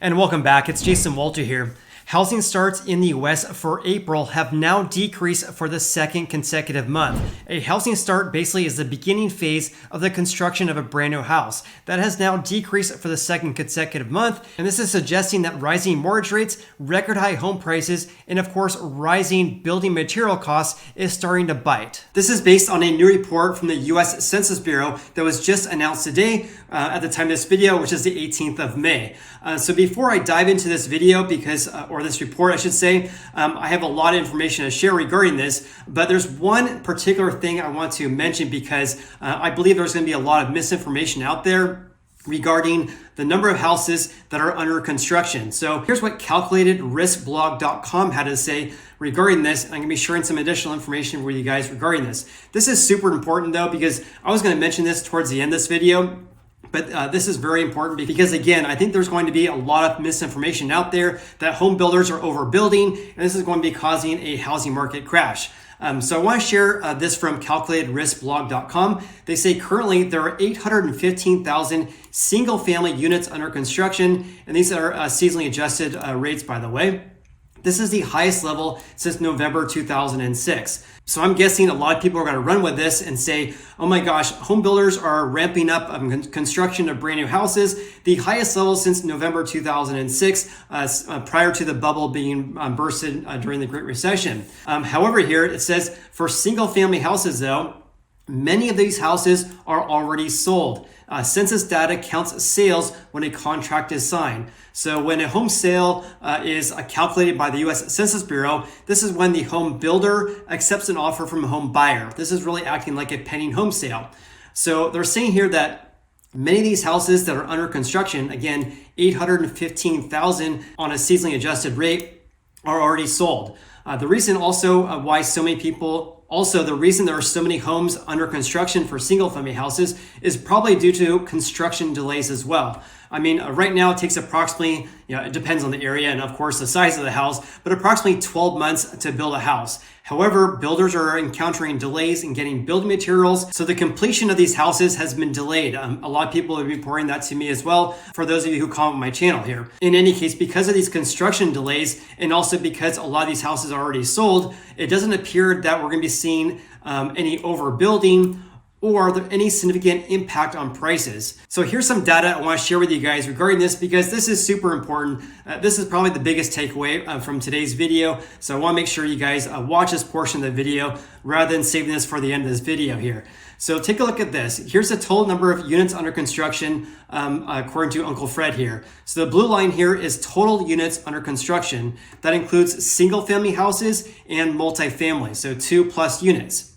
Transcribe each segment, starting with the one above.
And welcome back, it's JWalter here. Housing starts in the US for April have now decreased for the second consecutive month. A housing start basically is the beginning phase of the construction of a brand new house. That has now decreased for the second consecutive month, and this is suggesting that rising mortgage rates, record high home prices, and of course rising building material costs is starting to bite. This is based on a new report from the US Census Bureau that was just announced today at the time of this video, which is the 18th of May. So before I dive into this video, or this report, I should say, I have a lot of information to share regarding this, but there's one particular thing I want to mention because I believe there's going to be a lot of misinformation out there regarding the number of houses that are under construction. So here's what calculatedriskblog.com had to say regarding this. I'm going to be sharing some additional information with you guys regarding this. This is super important though, because I was going to mention this towards the end of this video, but this is very important because, again, I think there's going to be a lot of misinformation out there that home builders are overbuilding, and this is going to be causing a housing market crash. So I want to share this from calculatedriskblog.com. They say currently there are 815,000 single-family units under construction, and these are seasonally adjusted rates, by the way. This is the highest level since November 2006. So I'm guessing a lot of people are going to run with this and say, oh my gosh, home builders are ramping up construction of brand new houses, the highest level since November 2006, prior to the bubble being bursted during the Great Recession. However, here it says for single family houses though, many of these houses are already sold. Census data counts sales when a contract is signed. So when a home sale is calculated by the US Census Bureau, this is when the home builder accepts an offer from a home buyer. This is really acting like a pending home sale. So they're saying here that many of these houses that are under construction, again, 815,000 on a seasonally adjusted rate, are already sold. The reason also why so many people the reason there are so many homes under construction for single family houses is probably due to construction delays as well. I mean, right now it takes approximately, it depends on the area and of course the size of the house, but approximately 12 months to build a house. However, builders are encountering delays in getting building materials, so the completion of these houses has been delayed. A lot of people have been reporting that to me as well, for those of you who comment on my channel here. In any case, because of these construction delays, and also because a lot of these houses are already sold, it doesn't appear that we're going to be seeing any overbuilding or any significant impact on prices. So here's some data I want to share with you guys regarding this because this is super important. This is probably the biggest takeaway from today's video. So I want to make sure you guys watch this portion of the video rather than saving this for the end of this video here. So take a look at this. Here's the total number of units under construction according to Uncle Fred here. So the blue line here is total units under construction. That includes single family houses and multifamily, so 2+ units.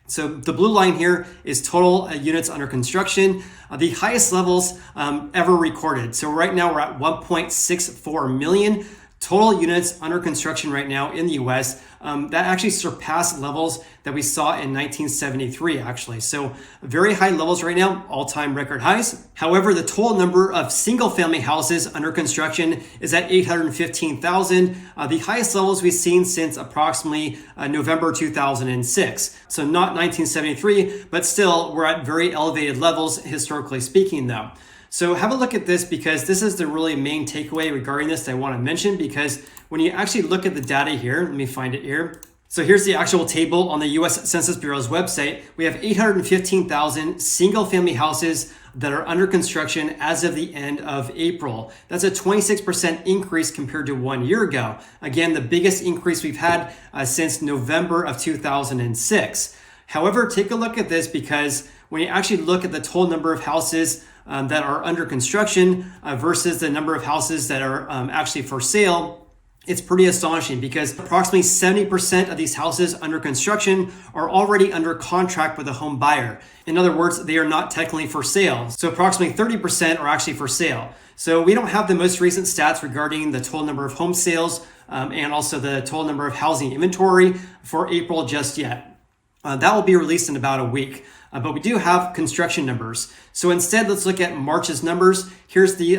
So the blue line here is total units under construction, the highest levels ever recorded. So right now we're at 1.64 million total units under construction right now in the US. That actually surpassed levels that we saw in 1973 actually. So very high levels right now, all-time record highs. However, the total number of single family houses under construction is at 815,000, the highest levels we've seen since approximately November 2006. So not 1973, but still we're at very elevated levels historically speaking though. So have a look at this because this is the really main takeaway regarding this that I want to mention, because when you actually look at the data here, let me find it here. So here's the actual table on the US Census Bureau's website. We have 815,000 single family houses that are under construction as of the end of April. That's a 26% increase compared to 1 year ago. Again, the biggest increase we've had since November of 2006. However, take a look at this because when you actually look at the total number of houses that are under construction versus the number of houses that are actually for sale, it's pretty astonishing because approximately 70% of these houses under construction are already under contract with a home buyer. In other words, they are not technically for sale. So approximately 30% are actually for sale. So we don't have the most recent stats regarding the total number of home sales and also the total number of housing inventory for April just yet. That will be released in about a week. But we do have construction numbers. So instead, let's look at March's numbers. Here's the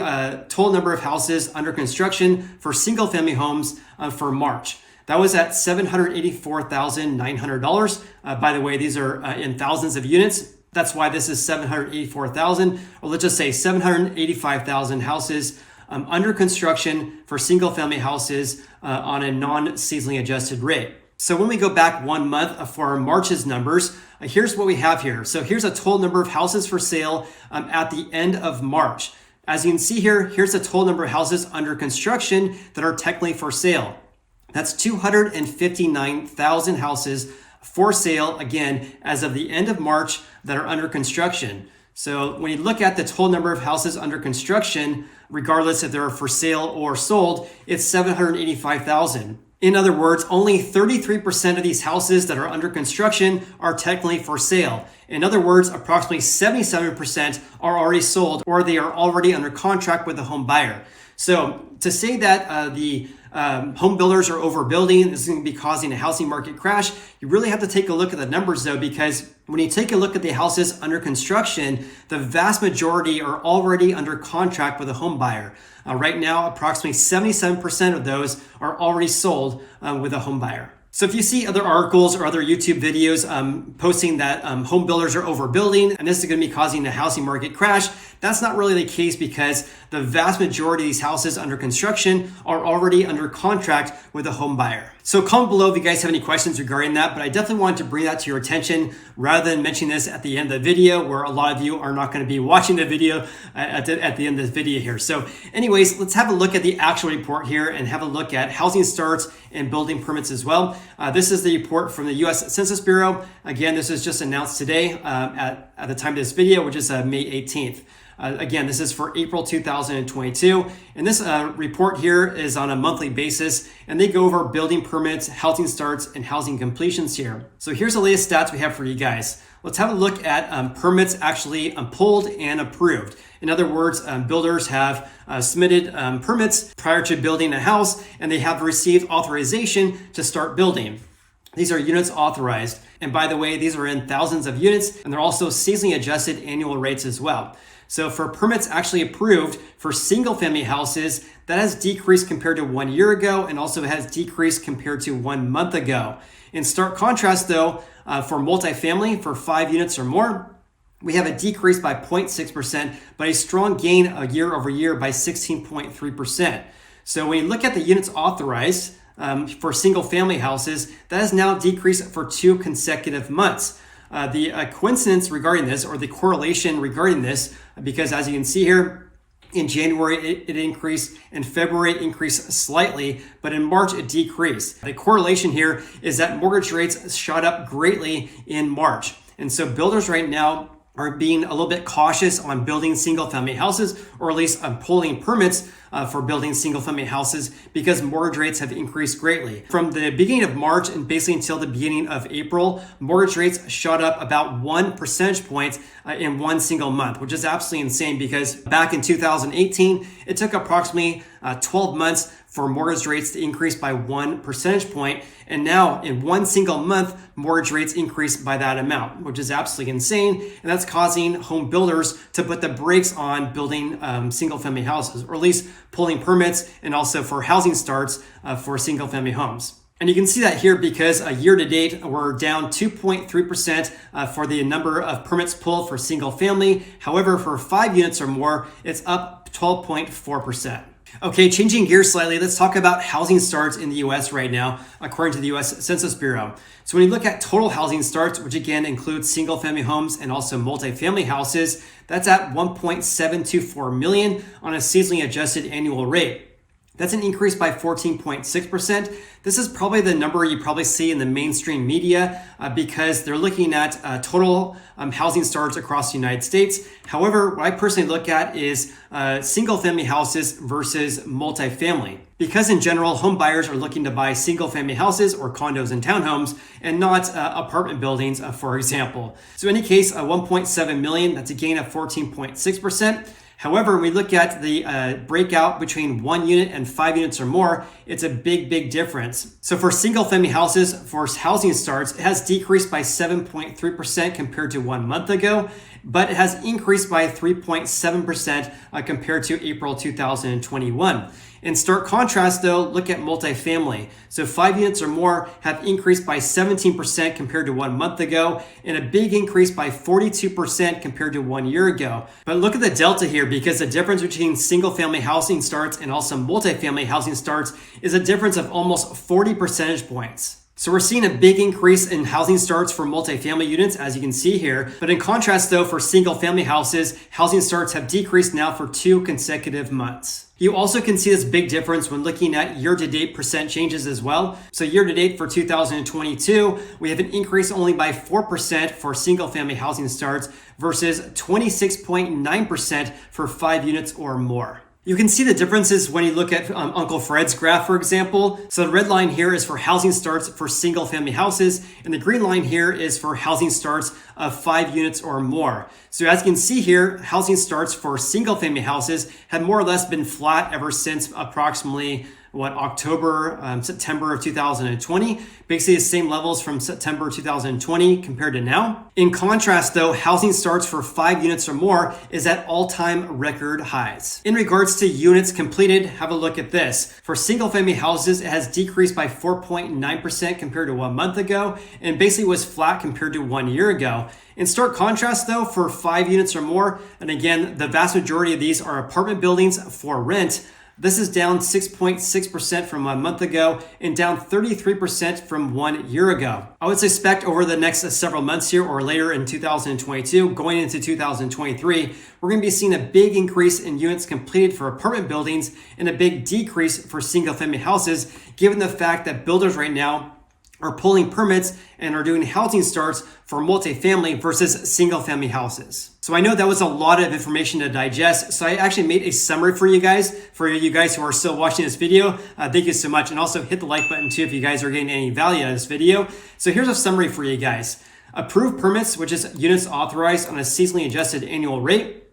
total number of houses under construction for single family homes for March. That was at $784,900. By the way, these are in thousands of units. That's why this is 784,000, or let's just say 785,000 houses under construction for single family houses on a non-seasonally adjusted rate. So when we go back 1 month for March's numbers, here's what we have here. So here's a total number of houses for sale at the end of March. As you can see here, here's the total number of houses under construction that are technically for sale. That's 259,000 houses for sale, again, as of the end of March that are under construction. So when you look at the total number of houses under construction, regardless if they're for sale or sold, it's 785,000. In other words, only 33% of these houses that are under construction are technically for sale. In other words, approximately 77% are already sold or they are already under contract with a home buyer. So to say that the home builders are overbuilding, this is going to be causing a housing market crash, you really have to take a look at the numbers though, because when you take a look at the houses under construction, the vast majority are already under contract with a home buyer. Right now, approximately 77% of those are already sold with a home buyer. So if you see other articles or other YouTube videos posting that home builders are overbuilding and this is going to be causing a housing market crash, that's not really the case because the vast majority of these houses under construction are already under contract with a home buyer. So comment below if you guys have any questions regarding that, but I definitely wanted to bring that to your attention rather than mentioning this at the end of the video where a lot of you are not going to be watching the video at the end of this video here. So anyways, let's have a look at the actual report here and have a look at housing starts and building permits as well. This is the report from the U.S. Census Bureau. Again, this is just announced today at the time of this video, which is May 18th. Again, this is for April 2022. And this report here is on a monthly basis, and they go over building permits, housing starts, and housing completions here. So here's the latest stats we have for you guys. Let's have a look at permits actually pulled and approved. In other words, builders have submitted permits prior to building a house, and they have received authorization to start building. These are units authorized. And by the way, these are in thousands of units, and they're also seasonally adjusted annual rates as well. So for permits actually approved for single family houses, that has decreased compared to 1 year ago and also has decreased compared to 1 month ago. In stark contrast though, for multifamily for 5 units or more, we have a decrease by 0.6%, but a strong gain year over year by 16.3%. So when you look at the units authorized for single family houses, that has now decreased for 2 consecutive months. The coincidence regarding this, or the correlation regarding this, because as you can see here, in January it increased, in February it increased slightly, but in March it decreased. The correlation here is that mortgage rates shot up greatly in March. And so builders right now are being a little bit cautious on building single family houses, or at least pulling permits for building single family houses because mortgage rates have increased greatly. From the beginning of March and basically until the beginning of April, mortgage rates shot up about 1 percentage point in 1 single month, which is absolutely insane because back in 2018, it took approximately 12 months for mortgage rates to increase by 1 percentage point. And now in 1 single month, mortgage rates increased by that amount, which is absolutely insane. And that's causing home builders to put the brakes on building single family houses, or at least pulling permits and also for housing starts for single family homes. And you can see that here because year to date, we're down 2.3% for the number of permits pulled for single family. However, for 5 units or more, it's up 12.4%. Okay, changing gears slightly, let's talk about housing starts in the US right now, according to the US Census Bureau. So when you look at total housing starts, which again includes single family homes and also multifamily houses, that's at 1.724 million on a seasonally adjusted annual rate. That's an increase by 14.6%. This is probably the number you probably see in the mainstream media because they're looking at total housing starts across the United States. However, what I personally look at is single family houses versus multifamily. Because in general, home buyers are looking to buy single family houses or condos and townhomes and not apartment buildings, for example. So in any case, 1.7 million, that's a gain of 14.6%. However, when we look at the breakout between 1 unit and 5 units or more, it's a big difference. So for single family houses, for housing starts, it has decreased by 7.3% compared to 1 month ago. but it has increased by 3.7% compared to April 2021. In stark contrast though, look at multifamily. So 5 units or more have increased by 17% compared to 1 month ago, and a big increase by 42% compared to 1 year ago. But look at the delta here, because the difference between single family housing starts and also multifamily housing starts is a difference of almost 40 percentage points. So we're seeing a big increase in housing starts for multifamily units, as you can see here. But in contrast though, for single family houses, housing starts have decreased now for 2 consecutive months. You also can see this big difference when looking at year-to-date percent changes as well. So year-to-date for 2022, we have an increase only by 4% for single family housing starts versus 26.9% for 5 units or more. You can see the differences when you look at Uncle Fred's graph, for example. So the red line here is for housing starts for single family houses, and the green line here is for housing starts of 5 units or more. So as you can see here, housing starts for single family houses have more or less been flat ever since approximately September of 2020, basically the same levels from September 2020 compared to now. In contrast though, housing starts for 5 units or more is at all-time record highs. In regards to units completed, have a look at this. For single family houses, it has decreased by 4.9% compared to 1 month ago, and basically was flat compared to 1 year ago. In stark contrast though, for 5 units or more, and again, the vast majority of these are apartment buildings for rent, this is down 6.6% from 1 month ago and down 33% from 1 year ago. I would suspect over the next several months here or later in 2022, going into 2023, we're going to be seeing a big increase in units completed for apartment buildings and a big decrease for single family houses, given the fact that builders right now are pulling permits and are doing housing starts for multifamily versus single family houses. So I know that was a lot of information to digest. So I actually made a summary for you guys who are still watching this video. Thank you so much. And also hit the like button too if you guys are getting any value out of this video. So here's a summary for you guys. Approved permits, which is units authorized on a seasonally adjusted annual rate.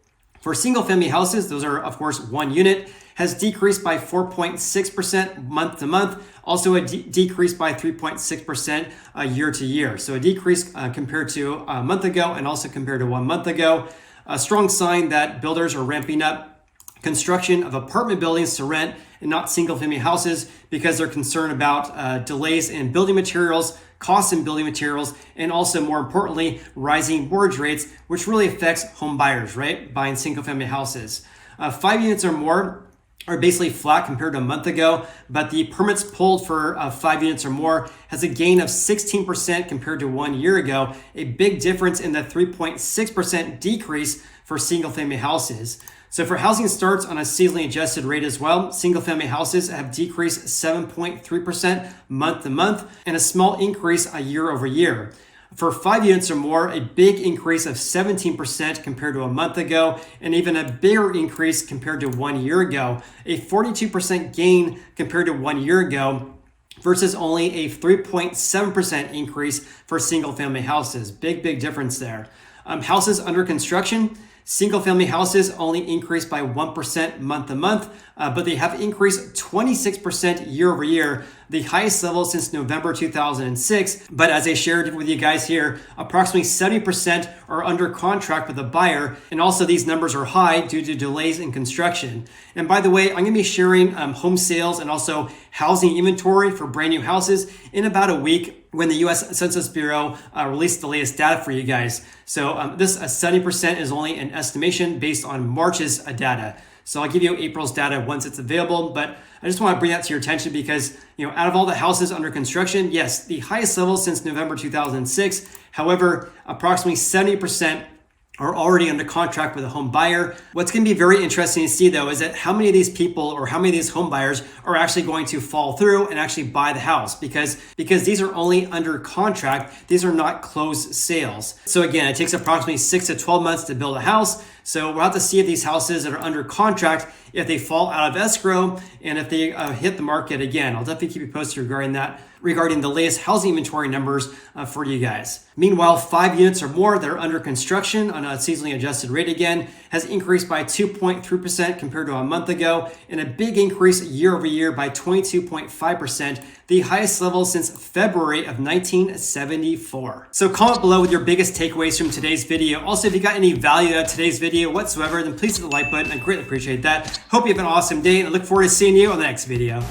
For single family houses, those are of course 1 unit, has decreased by 4.6% month to month, also a decrease by 3.6% year to year. So a decrease compared to a month ago and also compared to 1 month ago. A strong sign that builders are ramping up construction of apartment buildings to rent and not single family houses because they're concerned about delays in building materials, costs in building materials, and also more importantly, rising mortgage rates, which really affects home buyers, right? Buying single family houses. 5 units or more are basically flat compared to a month ago, but the permits pulled for 5 units or more has a gain of 16% compared to 1 year ago, a big difference in the 3.6% decrease for single family houses. So for housing starts on a seasonally adjusted rate as well, single family houses have decreased 7.3% month to month and a small increase year over year. For 5 units or more, a big increase of 17% compared to a month ago, and even a bigger increase compared to 1 year ago. A 42% gain compared to 1 year ago versus only a 3.7% increase for single family houses. Big difference there. Houses under construction. Single family houses only increased by 1% month to month, but they have increased 26% year over year, the highest level since November 2006. But as I shared with you guys here, approximately 70% are under contract with a buyer. And also these numbers are high due to delays in construction. And by the way, I'm going to be sharing home sales and also housing inventory for brand new houses in about a week when the U.S. Census Bureau released the latest data for you guys. So this 70% is only an estimation based on March's data. So I'll give you April's data once it's available, but I just want to bring that to your attention because, out of all the houses under construction, yes, the highest level since November 2006. However, approximately 70% are already under contract with a home buyer. What's going to be very interesting to see though is that how many of these people or how many of these home buyers are actually going to fall through and actually buy the house because these are only under contract. These are not closed sales. So again, it takes approximately 6 to 12 months to build a house. So we'll have to see if these houses that are under contract, if they fall out of escrow and if they hit the market again. I'll definitely keep you posted regarding that. regarding the latest housing inventory numbers for you guys. Meanwhile, 5 units or more that are under construction on a seasonally adjusted rate again has increased by 2.3% compared to a month ago, and a big increase year over year by 22.5%, the highest level since February of 1974. So comment below with your biggest takeaways from today's video. Also, if you got any value out of today's video whatsoever, then please hit the like button. I greatly appreciate that. Hope you have an awesome day, and I look forward to seeing you on the next video.